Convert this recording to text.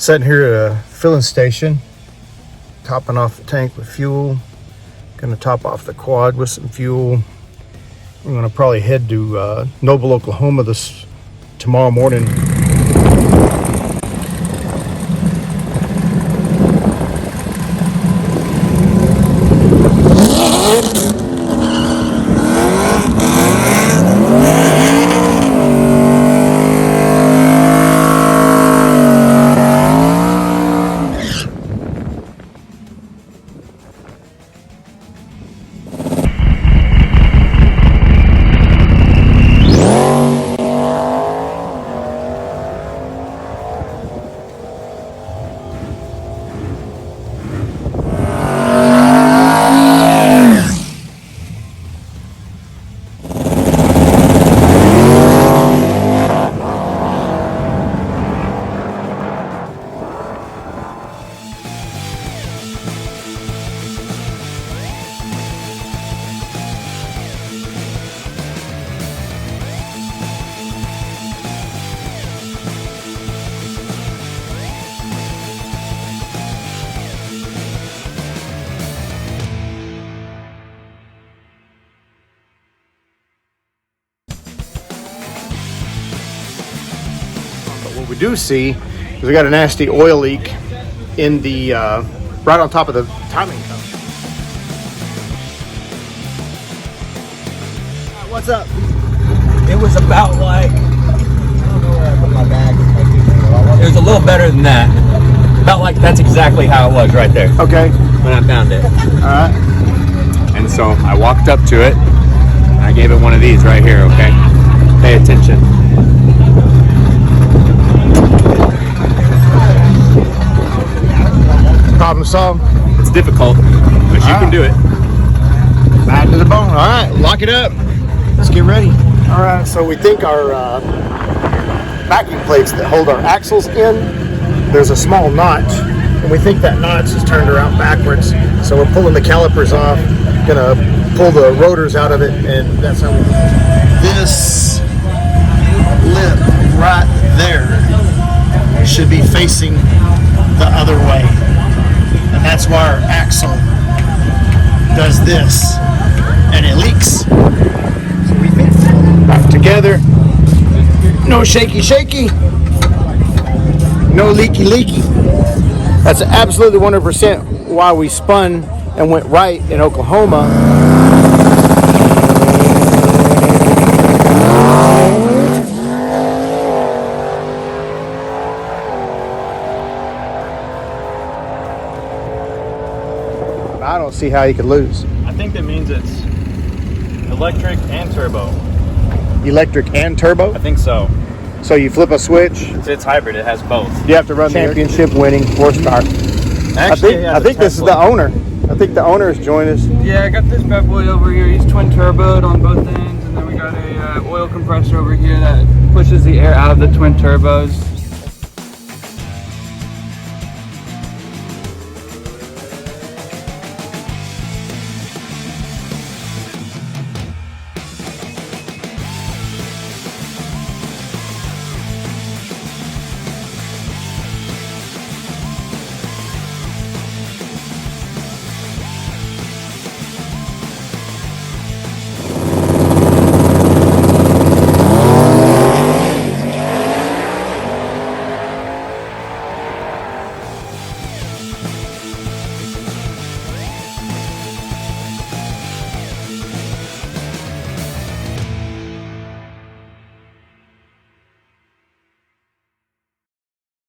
Sitting here at a filling station, topping off the tank with fuel. Gonna top off the quad with some fuel. I'm gonna probably head to Noble, Oklahoma tomorrow morning. What we do see is we got a nasty oil leak in the right on top of the timing cup. What's up? It was about like, I don't know where I put my bag. It was a little better than that. About like that's exactly how it was right there. Okay. When I found it. All right. And so I walked up to it and I gave it one of these right here, okay? Pay attention. Problem solved. It's difficult, but you can do it. Bad to the bone. All right, lock it up. Let's get ready. All right, so we think our backing plates that hold our axles in, there's a small notch, and we think that notch is turned around backwards. So we're pulling the calipers off, gonna pull the rotors out of it, and that's how we do it. This lip right there should be facing the other way. And that's why our axle does this, and it leaks. So we fix it back together. No shaky, no leaky. That's absolutely 100% why we spun and went right in Oklahoma. I don't see how you could lose. I think that means it's electric and turbo. Electric and turbo? I think so. So you flip a switch. It's hybrid. It has both. You have to run championship winning horsepower. Actually, I think this is the owner. I think the owner has joined us. Yeah, I got this bad boy over here. He's twin turboed on both ends, and then we got a oil compressor over here that pushes the air out of the twin turbos.